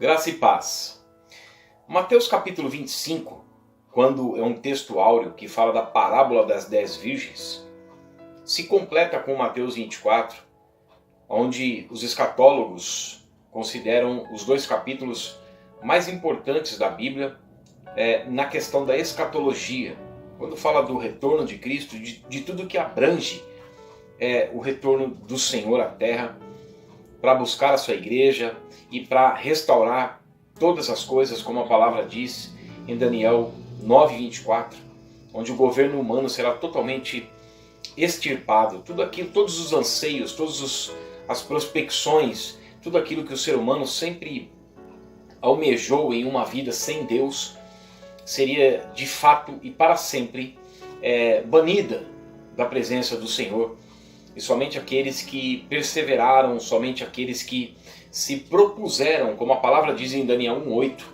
Graça e paz. Mateus capítulo 25, quando é um texto áureo que fala da parábola das 10 virgens, se completa com Mateus 24, onde os escatólogos consideram os dois capítulos mais importantes da Bíblia na questão da escatologia, quando fala do retorno de Cristo, de tudo que abrange o retorno do Senhor à terra, para buscar a sua igreja e para restaurar todas as coisas, como a palavra diz em Daniel 9:24, onde o governo humano será totalmente extirpado. Tudo aquilo, todos os anseios, todas as prospecções, tudo aquilo que o ser humano sempre almejou em uma vida sem Deus, seria de fato e para sempre banida da presença do Senhor. E somente aqueles que perseveraram, somente aqueles que se propuseram, como a palavra diz em Daniel 1:8,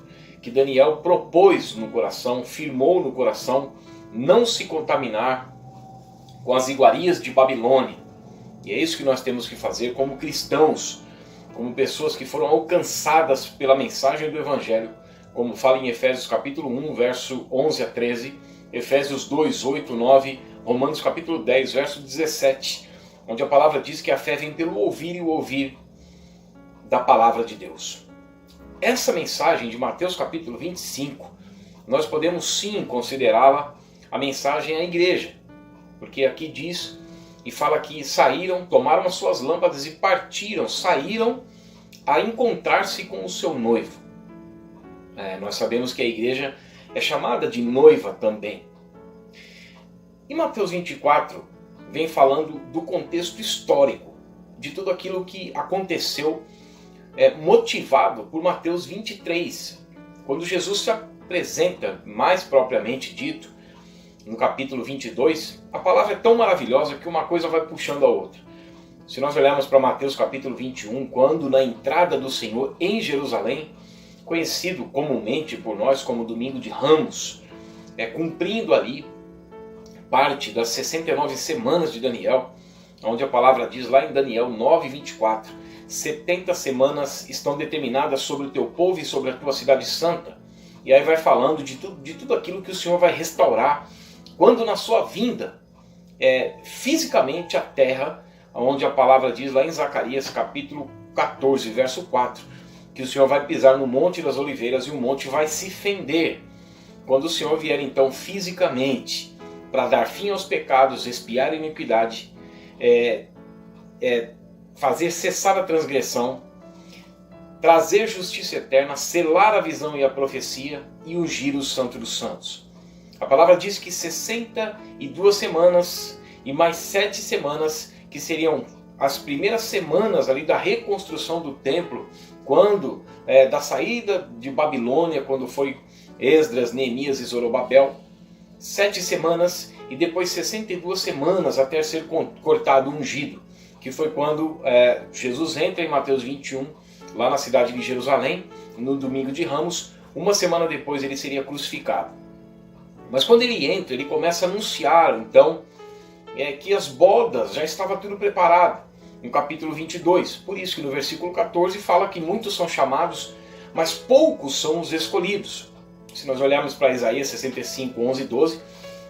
que Daniel propôs no coração, firmou no coração, não se contaminar com as iguarias de Babilônia. E é isso que nós temos que fazer como cristãos, como pessoas que foram alcançadas pela mensagem do Evangelho, como fala em Efésios capítulo 1, verso 11 a 13, Efésios 2, 8, 9, Romanos capítulo 10, verso 17, onde a palavra diz que a fé vem pelo ouvir e o ouvir da palavra de Deus. Essa mensagem de Mateus capítulo 25, nós podemos sim considerá-la a mensagem à igreja, porque aqui diz e fala que saíram, tomaram as suas lâmpadas e partiram, saíram a encontrar-se com o seu noivo. Nós sabemos que a igreja é chamada de noiva também. E Mateus 24 vem falando do contexto histórico, de tudo aquilo que aconteceu, motivado por Mateus 23, quando Jesus se apresenta, mais propriamente dito, no capítulo 22, a palavra é tão maravilhosa que uma coisa vai puxando a outra. Se nós olharmos para Mateus capítulo 21, quando na entrada do Senhor em Jerusalém, conhecido comumente por nós como Domingo de Ramos, cumprindo ali parte das 69 semanas de Daniel, onde a palavra diz lá em Daniel 9:24, 70 semanas estão determinadas sobre o teu povo e sobre a tua cidade santa. E aí vai falando de tudo aquilo que o Senhor vai restaurar, quando na sua vinda, fisicamente a terra, onde a palavra diz lá em Zacarias capítulo 14, verso 4, que o Senhor vai pisar no Monte das Oliveiras e o monte vai se fender. Quando o Senhor vier então fisicamente, para dar fim aos pecados, expiar a iniquidade, fazer cessar a transgressão, trazer justiça eterna, selar a visão e a profecia e ungir o Santo dos Santos. A palavra diz que 62 semanas e mais 7 semanas, que seriam as primeiras semanas ali da reconstrução do templo, quando da saída de Babilônia, quando foi Esdras, Neemias e Zorobabel, 7 semanas e depois 62 semanas até ser cortado, ungido, que foi quando Jesus entra em Mateus 21, lá na cidade de Jerusalém, no Domingo de Ramos. Uma semana depois ele seria crucificado. Mas quando ele entra, ele começa a anunciar, então, que as bodas já estava tudo preparado, no capítulo 22. Por isso que no versículo 14 fala que muitos são chamados, mas poucos são os escolhidos. Se nós olharmos para Isaías 65, 11 e 12,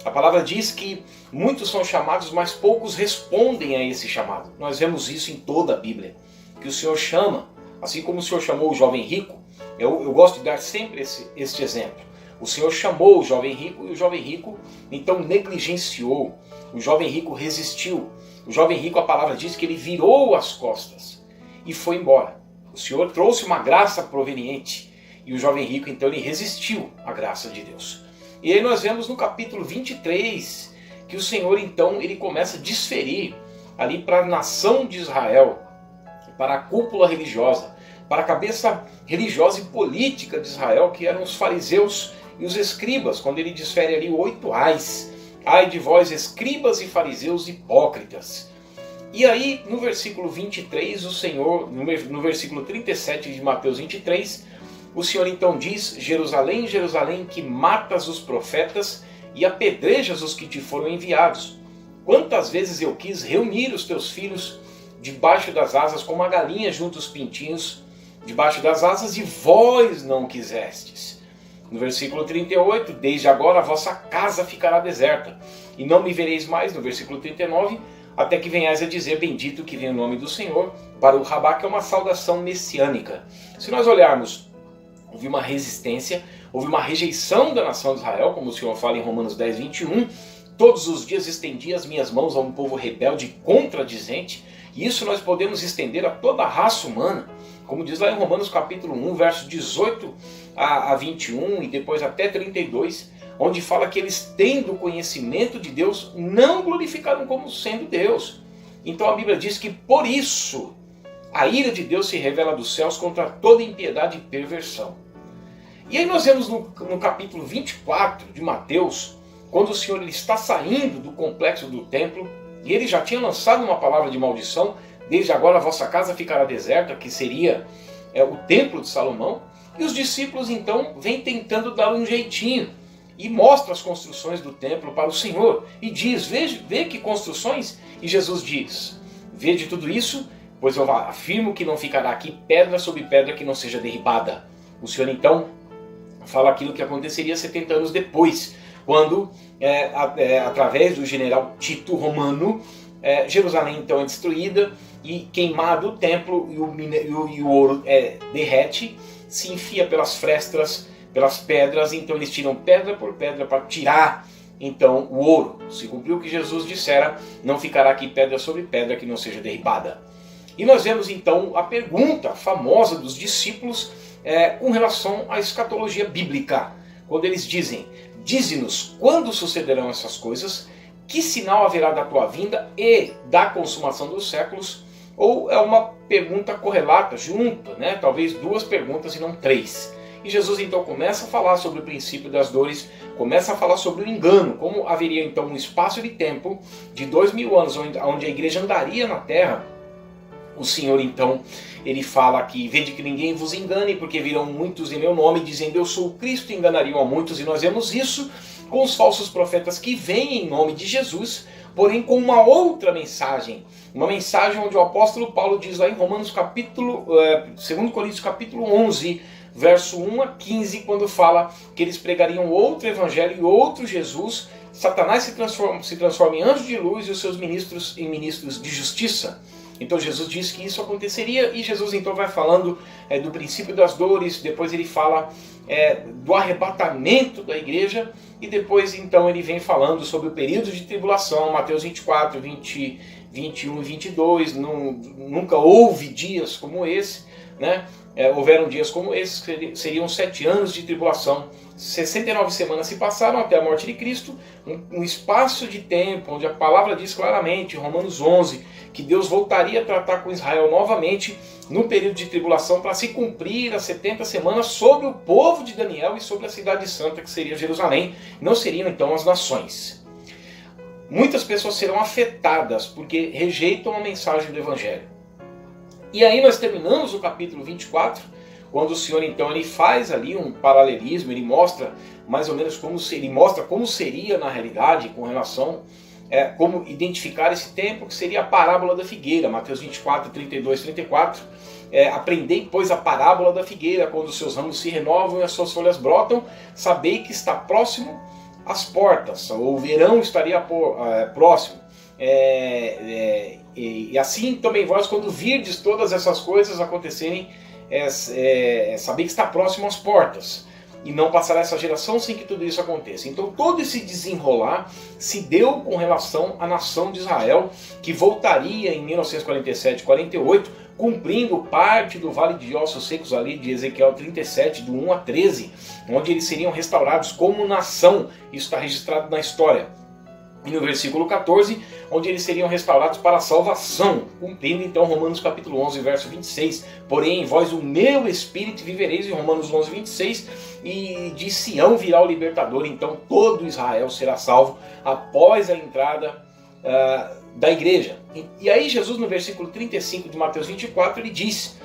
a palavra diz que muitos são chamados, mas poucos respondem a esse chamado. Nós vemos isso em toda a Bíblia, que o Senhor chama, assim como o Senhor chamou o jovem rico. Eu gosto de dar sempre este exemplo. O Senhor chamou o jovem rico e o jovem rico então negligenciou. O jovem rico resistiu. O jovem rico, a palavra diz que ele virou as costas e foi embora. O Senhor trouxe uma graça proveniente e o jovem rico então ele resistiu à graça de Deus. E aí nós vemos no capítulo 23 que o Senhor então ele começa a desferir ali para a nação de Israel, para a cúpula religiosa, para a cabeça religiosa e política de Israel, que eram os fariseus e os escribas, quando ele desfere ali 8 ais. Ai de vós, escribas e fariseus hipócritas. E aí no versículo 23, o Senhor, no versículo 37 de Mateus 23, o Senhor então diz: Jerusalém, Jerusalém, que matas os profetas e apedrejas os que te foram enviados. Quantas vezes eu quis reunir os teus filhos debaixo das asas como a galinha junto aos pintinhos, debaixo das asas e vós não quisestes. No versículo 38, desde agora a vossa casa ficará deserta, e não me vereis mais, no versículo 39, até que venhais a dizer, bendito que vem o nome do Senhor. Para o Rabá, que é uma saudação messiânica. Se nós olharmos, houve uma resistência, houve uma rejeição da nação de Israel, como o Senhor fala em Romanos 10, 21, todos os dias estendi as minhas mãos a um povo rebelde e contradizente, e isso nós podemos estender a toda a raça humana, como diz lá em Romanos capítulo 1, versos 18 a 21 e depois até 32, onde fala que eles, tendo o conhecimento de Deus, não glorificaram como sendo Deus. Então a Bíblia diz que por isso a ira de Deus se revela dos céus contra toda impiedade e perversão. E aí nós vemos no capítulo 24 de Mateus, quando o Senhor ele está saindo do complexo do templo, e ele já tinha lançado uma palavra de maldição, desde agora a vossa casa ficará deserta, que seria o templo de Salomão, e os discípulos então vêm tentando dar um jeitinho, e mostra as construções do templo para o Senhor, e diz, vê que construções, e Jesus diz, vede tudo isso, pois eu afirmo que não ficará aqui pedra sobre pedra que não seja derribada. O Senhor então fala aquilo que aconteceria 70 anos depois, quando, através do general Tito Romano, Jerusalém então é destruída e queimado o templo e o ouro derrete, se enfia pelas frestas, pelas pedras, então eles tiram pedra por pedra para tirar então o ouro. Se cumpriu o que Jesus dissera, não ficará aqui pedra sobre pedra que não seja derribada. E nós vemos então a pergunta famosa dos discípulos com relação à escatologia bíblica, quando eles dizem, dize-nos quando sucederão essas coisas, que sinal haverá da tua vinda e da consumação dos séculos? Ou é uma pergunta correlata, junta, talvez duas perguntas e não três. E Jesus então começa a falar sobre o princípio das dores, começa a falar sobre o engano, como haveria então um espaço de tempo de 2000 anos, onde a igreja andaria na terra. O Senhor então, ele fala aqui, vede que ninguém vos engane, porque virão muitos em meu nome, dizendo eu sou o Cristo, e enganariam a muitos, e nós vemos isso com os falsos profetas que vêm em nome de Jesus, porém com uma outra mensagem, uma mensagem onde o apóstolo Paulo diz lá em Romanos capítulo, 2 Coríntios capítulo 11, verso 1 a 15, quando fala que eles pregariam outro evangelho e outro Jesus, Satanás se transforma em anjo de luz e os seus ministros em ministros de justiça. Então Jesus diz que isso aconteceria e Jesus então vai falando do princípio das dores, depois ele fala do arrebatamento da igreja e depois então ele vem falando sobre o período de tribulação, Mateus 24, 20, 21 e 22, nunca houve dias como esse, houveram dias como esses, seriam 7 anos de tribulação, 69 semanas se passaram até a morte de Cristo, um espaço de tempo onde a palavra diz claramente, em Romanos 11, que Deus voltaria a tratar com Israel novamente no período de tribulação para se cumprir as 70 semanas sobre o povo de Daniel e sobre a cidade santa que seria Jerusalém, não seriam então as nações. Muitas pessoas serão afetadas porque rejeitam a mensagem do Evangelho. E aí nós terminamos o capítulo 24, quando o Senhor então ele faz ali um paralelismo, ele mostra mais ou menos como seria na realidade com relação como identificar esse tempo, que seria a parábola da figueira, Mateus 24, 32, 34. Aprendei, pois, a parábola da figueira, quando os seus ramos se renovam e as suas folhas brotam, sabei que está próximo às portas, ou o verão estaria próximo. E assim também vós, quando virdes todas essas coisas acontecerem, sabei que está próximo às portas. E não passará essa geração sem que tudo isso aconteça. Então todo esse desenrolar se deu com relação à nação de Israel, que voltaria em 1947, 48, cumprindo parte do Vale de Ossos Secos ali de Ezequiel 37, do 1 a 13, onde eles seriam restaurados como nação. Isso está registrado na história. E no versículo 14, onde eles seriam restaurados para a salvação, cumprindo então Romanos capítulo 11, verso 26. Porém, em vós o meu espírito vivereis, em Romanos 11, 26, e de Sião virá o libertador, então todo Israel será salvo após a entrada da igreja. E aí Jesus, no versículo 35 de Mateus 24, ele diz,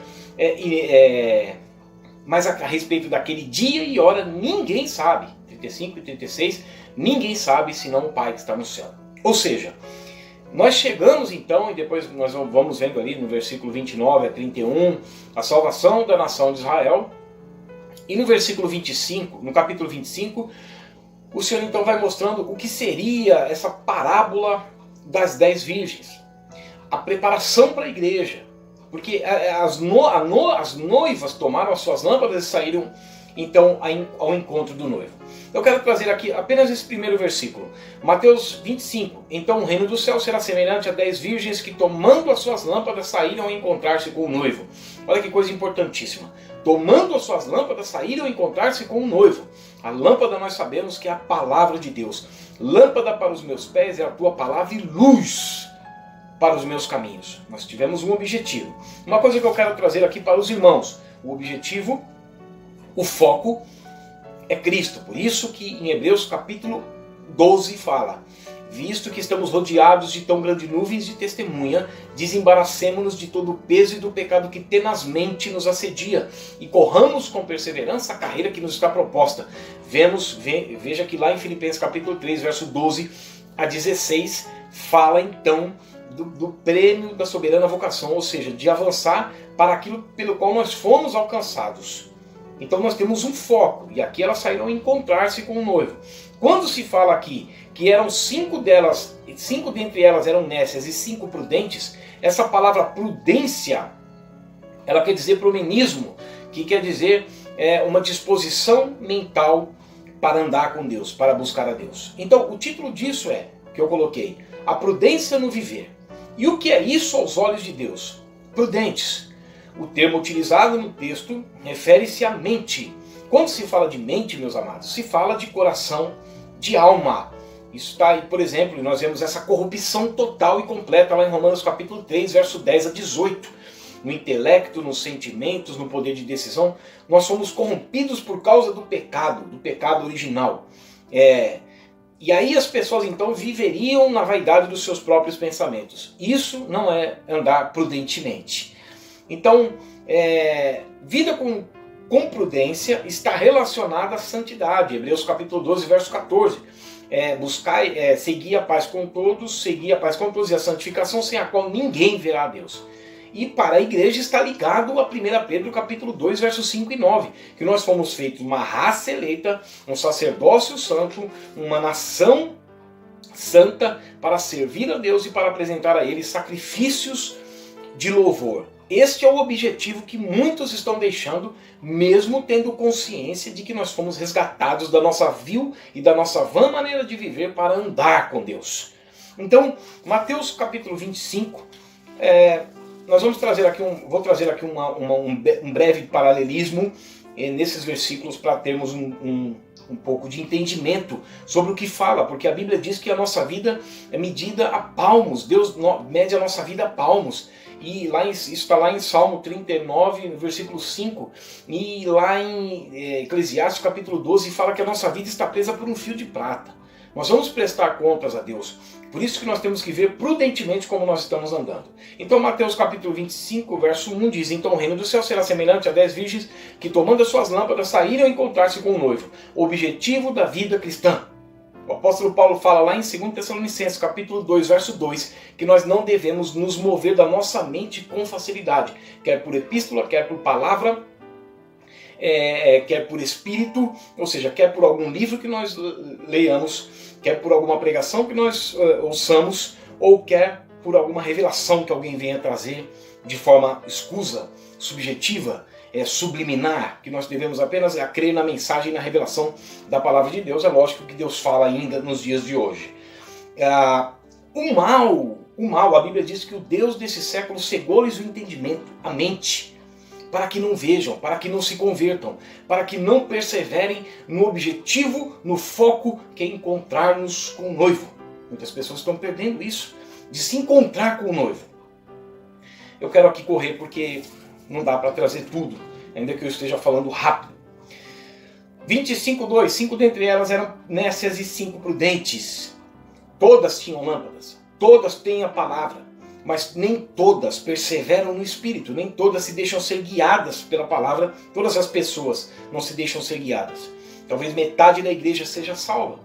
mas a respeito daquele dia e hora ninguém sabe, 35 e 36, ninguém sabe senão o Pai que está no céu. Ou seja, Nós chegamos então, e depois nós vamos vendo ali no versículo 29 a 31, a salvação da nação de Israel. E no versículo 25, no capítulo 25, o Senhor então vai mostrando o que seria essa parábola das 10 virgens. A preparação para a igreja. Porque as noivas tomaram as suas lâmpadas e saíram então ao encontro do noivo. Eu quero trazer aqui apenas esse primeiro versículo. Mateus 25. Então o reino do céu será semelhante a 10 virgens que, tomando as suas lâmpadas, saíram a encontrar-se com o noivo. Olha que coisa importantíssima. Tomando as suas lâmpadas, saíram a encontrar-se com o noivo. A lâmpada nós sabemos que é a palavra de Deus. Lâmpada para os meus pés é a tua palavra e luz para os meus caminhos. Nós tivemos um objetivo. Uma coisa que eu quero trazer aqui para os irmãos. O objetivo, o foco é Cristo. Por isso que em Hebreus capítulo 12 fala: visto que estamos rodeados de tão grandes nuvens de testemunha, desembaracemo-nos de todo o peso e do pecado que tenazmente nos assedia, e corramos com perseverança a carreira que nos está proposta. Veja que lá em Filipenses capítulo 3, verso 12 a 16, fala então do prêmio da soberana vocação, ou seja, de avançar para aquilo pelo qual nós fomos alcançados. Então nós temos um foco, e aqui elas saíram a encontrar-se com o noivo. Quando se fala aqui que eram 5 dentre elas eram nécias e 5 prudentes, essa palavra prudência, ela quer dizer promenismo, que quer dizer uma disposição mental para andar com Deus, para buscar a Deus. Então o título disso que eu coloquei, a prudência no viver. E o que é isso aos olhos de Deus? Prudentes. O termo utilizado no texto refere-se à mente. Quando se fala de mente, meus amados, se fala de coração, de alma. Isso está aí, por exemplo, nós vemos essa corrupção total e completa lá em Romanos capítulo 3, verso 10 a 18. No intelecto, nos sentimentos, no poder de decisão, nós somos corrompidos por causa do pecado original. E aí as pessoas então viveriam na vaidade dos seus próprios pensamentos. Isso não é andar prudentemente. Então, vida com prudência está relacionada à santidade. Hebreus capítulo 12, verso 14. Seguir a paz com todos, e a santificação, sem a qual ninguém verá a Deus. E para a igreja está ligado a 1 Pedro capítulo 2, versos 5 e 9, que nós fomos feitos uma raça eleita, um sacerdócio santo, uma nação santa, para servir a Deus e para apresentar a Ele sacrifícios de louvor. Este é o objetivo que muitos estão deixando, mesmo tendo consciência de que nós fomos resgatados da nossa vil e da nossa vã maneira de viver para andar com Deus. Então, Mateus capítulo 25, nós vamos trazer aqui vou trazer aqui um breve paralelismo nesses versículos para termos um pouco de entendimento sobre o que fala, porque a Bíblia diz que a nossa vida é medida a palmos. Deus mede a nossa vida a palmos. E isso está lá em Salmo 39, versículo 5, e lá em Eclesiastes capítulo 12 fala que a nossa vida está presa por um fio de prata. Nós vamos prestar contas a Deus. Por isso que nós temos que ver prudentemente como nós estamos andando. Então Mateus capítulo 25, verso 1 diz: então o reino do céu será semelhante a 10 virgens que, tomando as suas lâmpadas, saíram a encontrar-se com o noivo. Objetivo da vida cristã. O apóstolo Paulo fala lá em 2 Tessalonicenses capítulo 2, verso 2, que nós não devemos nos mover da nossa mente com facilidade, quer por epístola, quer por palavra, quer por espírito, ou seja, quer por algum livro que nós leiamos, quer por alguma pregação que nós ouçamos, ou quer por alguma revelação que alguém venha trazer de forma escusa, subjetiva, subliminar, que nós devemos apenas crer na mensagem e na revelação da palavra de Deus. É lógico que Deus fala ainda nos dias de hoje. O mal, a Bíblia diz que o Deus desse século cegou-lhes o entendimento, a mente, para que não vejam, para que não se convertam, para que não perseverem no objetivo, no foco que é encontrar-nos com o noivo. Muitas pessoas estão perdendo isso, de se encontrar com o noivo. Eu quero aqui correr porque não dá para trazer tudo, ainda que eu esteja falando rápido. 25:2, 5 dentre elas eram nécias e 5 prudentes. Todas tinham lâmpadas, todas têm a palavra, mas nem todas perseveram no Espírito, nem todas se deixam ser guiadas pela palavra, todas as pessoas não se deixam ser guiadas. Talvez metade da igreja seja salva.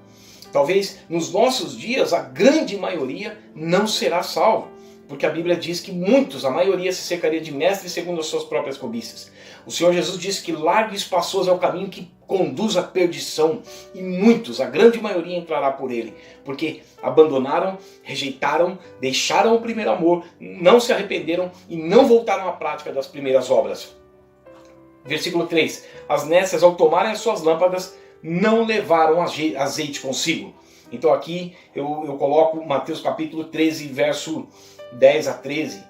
Talvez nos nossos dias a grande maioria não será salvo, porque a Bíblia diz que muitos, a maioria, se cercaria de mestres segundo as suas próprias cobiças. O Senhor Jesus disse que largo e espaçoso é o caminho que conduz à perdição, e muitos, a grande maioria, entrará por ele, porque abandonaram, rejeitaram, deixaram o primeiro amor, não se arrependeram e não voltaram à prática das primeiras obras. Versículo 3. As nécias, ao tomarem as suas lâmpadas, não levaram azeite consigo. Então aqui eu coloco Mateus capítulo 13, verso 10 a 13.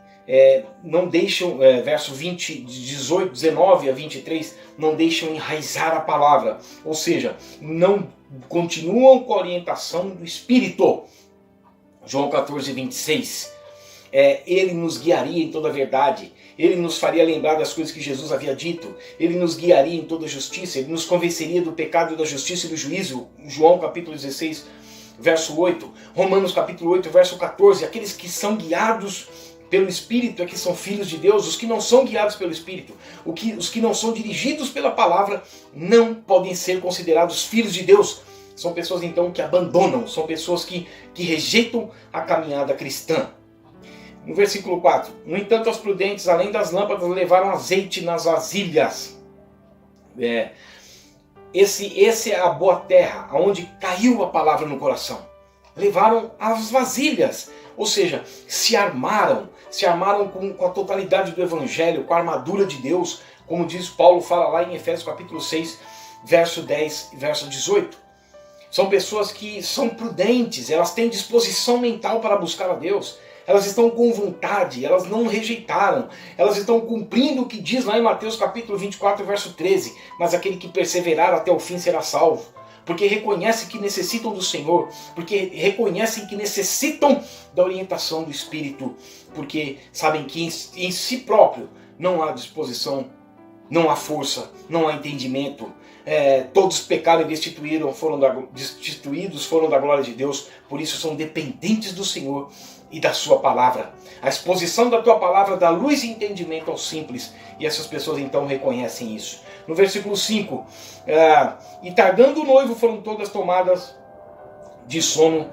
Não deixam, verso 19 a 23, não deixam enraizar a palavra. Ou seja, não continuam com a orientação do Espírito. João 14, 26. Ele nos guiaria em toda a verdade. Ele nos faria lembrar das coisas que Jesus havia dito. Ele nos guiaria em toda a justiça. Ele nos convenceria do pecado, da justiça e do juízo. João capítulo 16, verso 8. Romanos capítulo 8, verso 14. Aqueles que são guiados pelo Espírito é que são filhos de Deus. Os que não são guiados pelo Espírito, os que não são dirigidos pela palavra, não podem ser considerados filhos de Deus. São pessoas então que abandonam, são pessoas que rejeitam a caminhada cristã. No versículo 4. No entanto, os prudentes, além das lâmpadas, levaram azeite nas vasilhas. Esse é a boa terra, onde caiu a palavra no coração. Levaram as vasilhas, ou seja, se armaram com a totalidade do Evangelho, com a armadura de Deus, como diz Paulo, fala lá em Efésios capítulo 6, verso 10 e verso 18. São pessoas que são prudentes, elas têm disposição mental para buscar a Deus. Elas estão com vontade, elas não rejeitaram, elas estão cumprindo o que diz lá em Mateus capítulo 24, verso 13. Mas aquele que perseverar até o fim será salvo. Porque reconhecem que necessitam do Senhor, porque reconhecem que necessitam da orientação do Espírito, porque sabem que em si próprio não há disposição, não há força, não há entendimento. Todos pecaram e destituídos foram da glória de Deus, por isso são dependentes do Senhor e da sua palavra. A exposição da tua palavra dá luz e entendimento aos simples, e essas pessoas então reconhecem isso. No versículo 5, e tardando o noivo foram todas tomadas de sono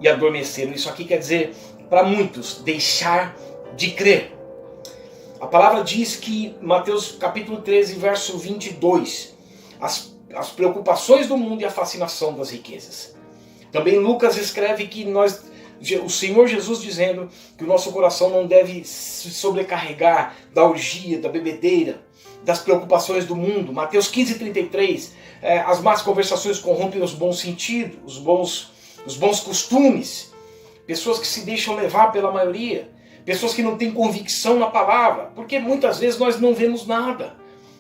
e adormeceram. Isso aqui quer dizer, para muitos, deixar de crer. A palavra diz que, Mateus capítulo 13, verso 22, as preocupações do mundo e a fascinação das riquezas. Também Lucas escreve que o Senhor Jesus dizendo que o nosso coração não deve se sobrecarregar da orgia, da bebedeira, das preocupações do mundo. Mateus 15:33, as más conversações corrompem os bons sentidos, os bons costumes. Pessoas que se deixam levar pela maioria, pessoas que não têm convicção na palavra, porque muitas vezes nós não vemos nada.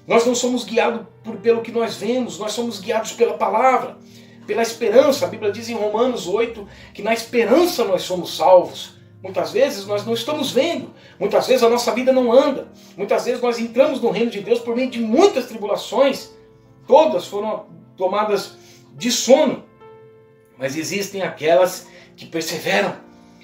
Nós não somos guiados pelo que nós vemos, nós somos guiados pela palavra, pela esperança. A Bíblia diz em Romanos 8 que na esperança nós somos salvos. Muitas vezes nós não estamos vendo, muitas vezes a nossa vida não anda, muitas vezes nós entramos no reino de Deus por meio de muitas tribulações, todas foram tomadas de sono, mas existem aquelas que perseveram,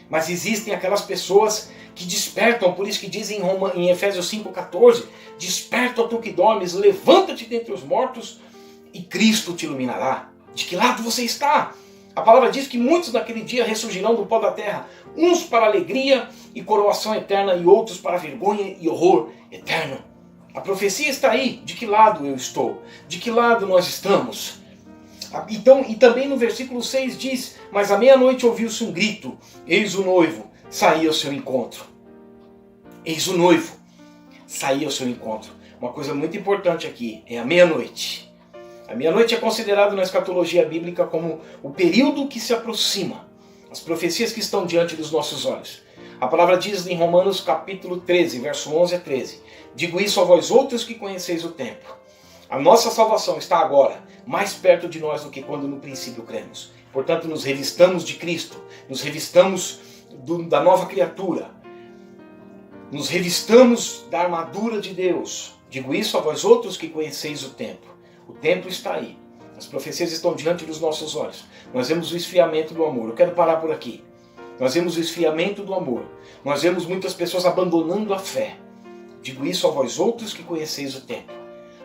mas existem aquelas pessoas que despertam, por isso que dizem em Efésios 5,14, desperta tu que dormes, levanta-te dentre os mortos e Cristo te iluminará. De que lado você está? A palavra diz que muitos naquele dia ressurgirão do pó da terra, uns para alegria e coroação eterna, e outros para vergonha e horror eterno. A profecia está aí. De que lado eu estou? De que lado nós estamos? Então, e também no versículo 6 diz, mas à meia-noite ouviu-se um grito, eis o noivo, saía ao seu encontro. Eis o noivo, saía ao seu encontro. Uma coisa muito importante aqui, é a meia-noite. A meia-noite é considerado na escatologia bíblica como o período que se aproxima, as profecias que estão diante dos nossos olhos. A palavra diz em Romanos capítulo 13, verso 11 a 13, digo isso a vós outros que conheceis o tempo. A nossa salvação está agora mais perto de nós do que quando no princípio cremos. Portanto, nos revistamos de Cristo, nos revistamos da nova criatura, nos revistamos da armadura de Deus. Digo isso a vós outros que conheceis o tempo. O tempo está aí. As profecias estão diante dos nossos olhos. Nós vemos o esfriamento do amor. Eu quero parar por aqui. Nós vemos o esfriamento do amor. Nós vemos muitas pessoas abandonando a fé. Digo isso a vós outros que conheceis o tempo.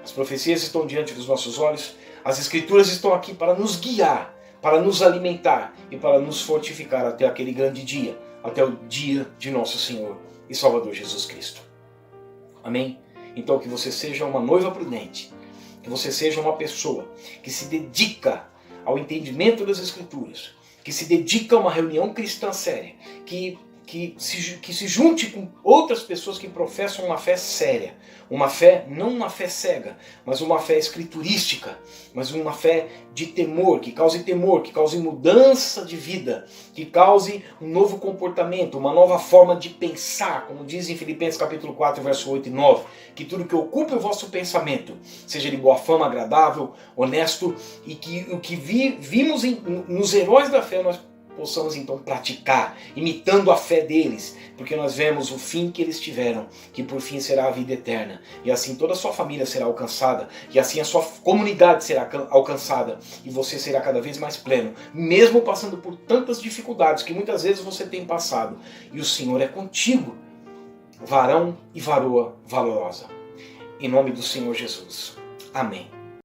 As profecias estão diante dos nossos olhos. As Escrituras estão aqui para nos guiar, para nos alimentar e para nos fortificar até aquele grande dia, até o dia de nosso Senhor e Salvador Jesus Cristo. Amém? Então que você seja uma noiva prudente, que você seja uma pessoa que se dedica ao entendimento das Escrituras, que se dedica a uma reunião cristã séria, que se junte com outras pessoas que professam uma fé séria, uma fé, não uma fé cega, mas uma fé escriturística, mas uma fé de temor, que cause mudança de vida, que cause um novo comportamento, uma nova forma de pensar, como diz em Filipenses capítulo 4, verso 8 e 9, que tudo que ocupe o vosso pensamento seja de boa fama, agradável, honesto, e que o que vimos nos heróis da fé nós possamos então praticar, imitando a fé deles, porque nós vemos o fim que eles tiveram, que por fim será a vida eterna, e assim toda a sua família será alcançada, e assim a sua comunidade será alcançada, e você será cada vez mais pleno, mesmo passando por tantas dificuldades que muitas vezes você tem passado, e o Senhor é contigo, varão e varoa valorosa. Em nome do Senhor Jesus. Amém.